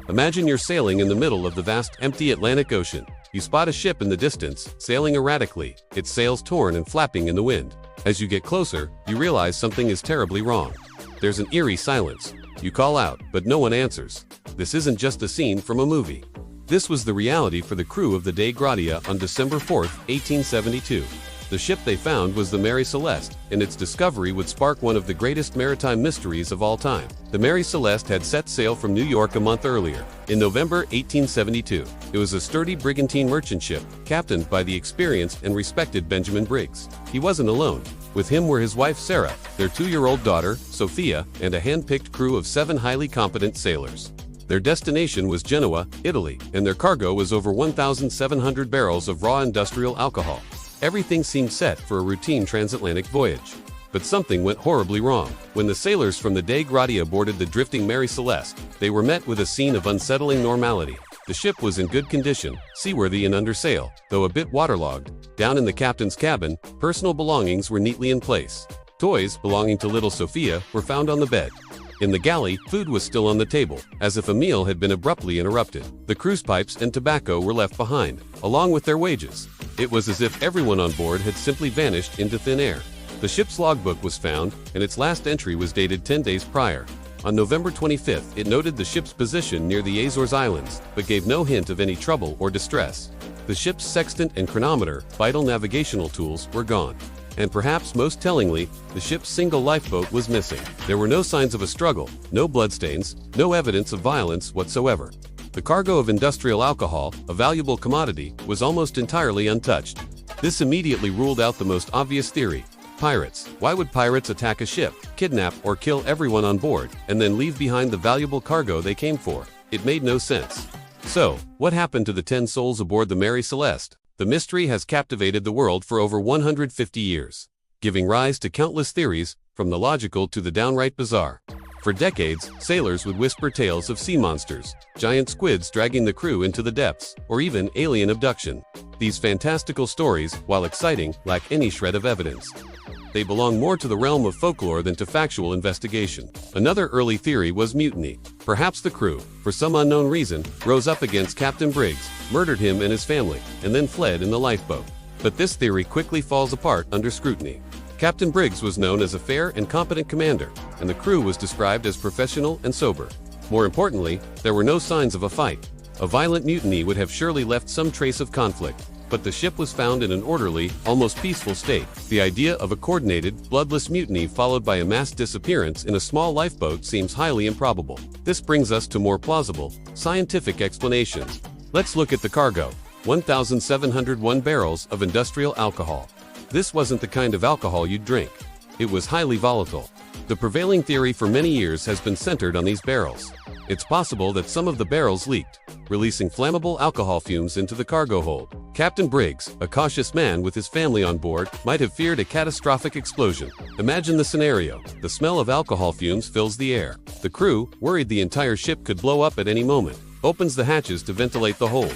Imagine you're sailing in the middle of the vast, empty Atlantic Ocean. You spot a ship in the distance, sailing erratically, its sails torn and flapping in the wind. As you get closer, you realize something is terribly wrong. There's an eerie silence. You call out, but no one answers. This isn't just a scene from a movie. This was the reality for the crew of the Dei Gratia on December 4, 1872. The ship they found was the Mary Celeste, and its discovery would spark one of the greatest maritime mysteries of all time. The Mary Celeste had set sail from New York a month earlier, in November 1872. It was a sturdy brigantine merchant ship, captained by the experienced and respected Benjamin Briggs. He wasn't alone. With him were his wife Sarah, their 2-year-old daughter, Sophia, and a hand-picked crew of 7 highly competent sailors. Their destination was Genoa, Italy, and their cargo was over 1,700 barrels of raw industrial alcohol. Everything seemed set for a routine transatlantic voyage. But something went horribly wrong. When the sailors from the Dei Gratia boarded the drifting Mary Celeste, they were met with a scene of unsettling normality. The ship was in good condition, seaworthy and under sail, though a bit waterlogged. Down in the captain's cabin, personal belongings were neatly in place. Toys belonging to little Sophia were found on the bed. In the galley, food was still on the table, as if a meal had been abruptly interrupted. The cruise pipes and tobacco were left behind, along with their wages. It was as if everyone on board had simply vanished into thin air. The ship's logbook was found, and its last entry was dated 10 days prior. On November 25th, it noted the ship's position near the Azores Islands, but gave no hint of any trouble or distress. The ship's sextant and chronometer, vital navigational tools, were gone. And perhaps most tellingly, the ship's single lifeboat was missing. There were no signs of a struggle, no bloodstains, no evidence of violence whatsoever. The cargo of industrial alcohol, a valuable commodity, was almost entirely untouched. This immediately ruled out the most obvious theory: pirates. Why would pirates attack a ship, kidnap or kill everyone on board, and then leave behind the valuable cargo they came for? It made no sense. So, what happened to the 10 souls aboard the Mary Celeste? The mystery has captivated the world for over 150 years, giving rise to countless theories, from the logical to the downright bizarre. For decades, sailors would whisper tales of sea monsters, giant squids dragging the crew into the depths, or even alien abduction. These fantastical stories, while exciting, lack any shred of evidence. They belong more to the realm of folklore than to factual investigation. Another early theory was mutiny. Perhaps the crew, for some unknown reason, rose up against Captain Briggs, murdered him and his family, and then fled in the lifeboat. But this theory quickly falls apart under scrutiny. Captain Briggs was known as a fair and competent commander, and the crew was described as professional and sober. More importantly, there were no signs of a fight. A violent mutiny would have surely left some trace of conflict, but the ship was found in an orderly, almost peaceful state. The idea of a coordinated, bloodless mutiny followed by a mass disappearance in a small lifeboat seems highly improbable. This brings us to more plausible, scientific explanations. Let's look at the cargo: 1,701 barrels of industrial alcohol. This wasn't the kind of alcohol you'd drink. It was highly volatile. The prevailing theory for many years has been centered on these barrels. It's possible that some of the barrels leaked, releasing flammable alcohol fumes into the cargo hold. Captain Briggs, a cautious man with his family on board, might have feared a catastrophic explosion. Imagine the scenario. The smell of alcohol fumes fills the air. The crew, worried the entire ship could blow up at any moment, opens the hatches to ventilate the hold.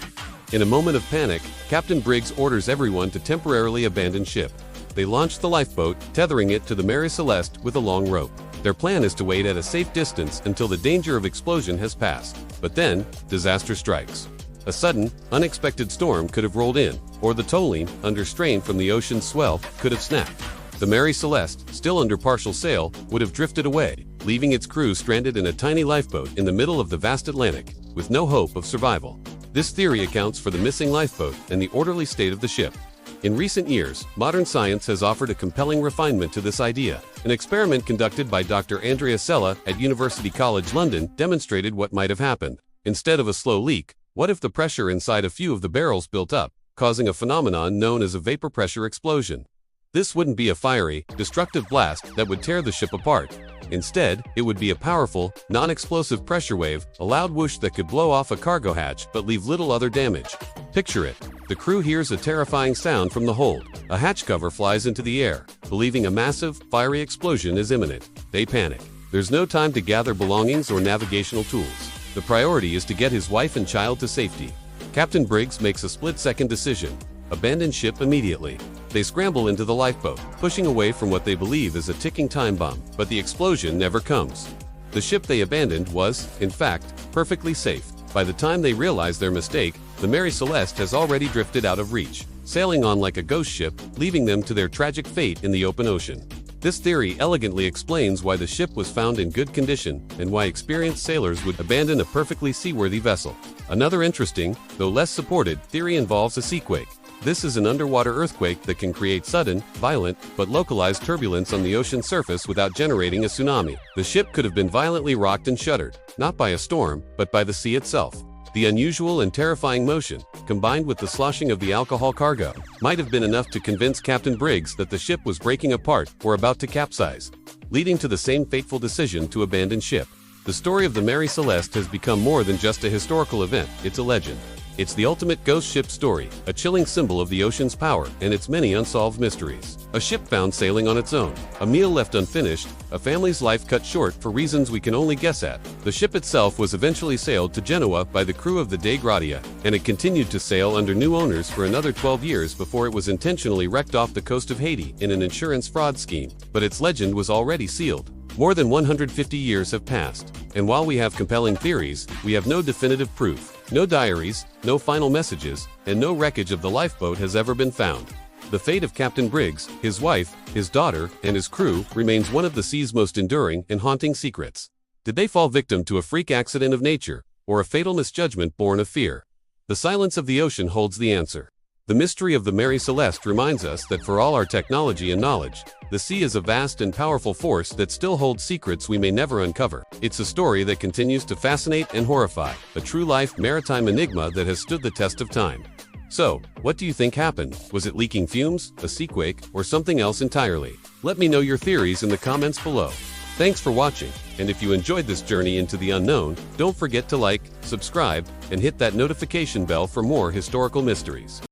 In a moment of panic, Captain Briggs orders everyone to temporarily abandon ship. They launch the lifeboat, tethering it to the Mary Celeste with a long rope. Their plan is to wait at a safe distance until the danger of explosion has passed. But then, disaster strikes. A sudden, unexpected storm could have rolled in, or the towline, under strain from the ocean's swell, could have snapped. The Mary Celeste, still under partial sail, would have drifted away, leaving its crew stranded in a tiny lifeboat in the middle of the vast Atlantic, with no hope of survival. This theory accounts for the missing lifeboat and the orderly state of the ship. In recent years, modern science has offered a compelling refinement to this idea. An experiment conducted by Dr. Andrea Sella at University College London demonstrated what might have happened. Instead of a slow leak, what if the pressure inside a few of the barrels built up, causing a phenomenon known as a vapor pressure explosion? This wouldn't be a fiery, destructive blast that would tear the ship apart. Instead, it would be a powerful, non-explosive pressure wave, a loud whoosh that could blow off a cargo hatch but leave little other damage. Picture it. The crew hears a terrifying sound from the hold. A hatch cover flies into the air, believing a massive, fiery explosion is imminent. They panic. There's no time to gather belongings or navigational tools. The priority is to get his wife and child to safety. Captain Briggs makes a split-second decision: abandon ship immediately. They scramble into the lifeboat, pushing away from what they believe is a ticking time bomb, but the explosion never comes. The ship they abandoned was, in fact, perfectly safe. By the time they realize their mistake, the Mary Celeste has already drifted out of reach, sailing on like a ghost ship, leaving them to their tragic fate in the open ocean. This theory elegantly explains why the ship was found in good condition and why experienced sailors would abandon a perfectly seaworthy vessel. Another interesting, though less supported, theory involves a seaquake. This is an underwater earthquake that can create sudden, violent, but localized turbulence on the ocean surface without generating a tsunami. The ship could have been violently rocked and shuddered, not by a storm, but by the sea itself. The unusual and terrifying motion, combined with the sloshing of the alcohol cargo, might have been enough to convince Captain Briggs that the ship was breaking apart or about to capsize, leading to the same fateful decision to abandon ship. The story of the Mary Celeste has become more than just a historical event, it's a legend. It's the ultimate ghost ship story, a chilling symbol of the ocean's power and its many unsolved mysteries. A ship found sailing on its own, a meal left unfinished, a family's life cut short for reasons we can only guess at. The ship itself was eventually sailed to Genoa by the crew of the Dei Gratia, and it continued to sail under new owners for another 12 years before it was intentionally wrecked off the coast of Haiti in an insurance fraud scheme. But its legend was already sealed. More than 150 years have passed, and while we have compelling theories, we have no definitive proof. No diaries, no final messages, and no wreckage of the lifeboat has ever been found. The fate of Captain Briggs, his wife, his daughter, and his crew remains one of the sea's most enduring and haunting secrets. Did they fall victim to a freak accident of nature, or a fatal misjudgment born of fear? The silence of the ocean holds the answer. The mystery of the Mary Celeste reminds us that for all our technology and knowledge, the sea is a vast and powerful force that still holds secrets we may never uncover. It's a story that continues to fascinate and horrify, a true-life maritime enigma that has stood the test of time. So, what do you think happened? Was it leaking fumes, a seaquake, or something else entirely? Let me know your theories in the comments below. Thanks for watching, and if you enjoyed this journey into the unknown, don't forget to like, subscribe, and hit that notification bell for more historical mysteries.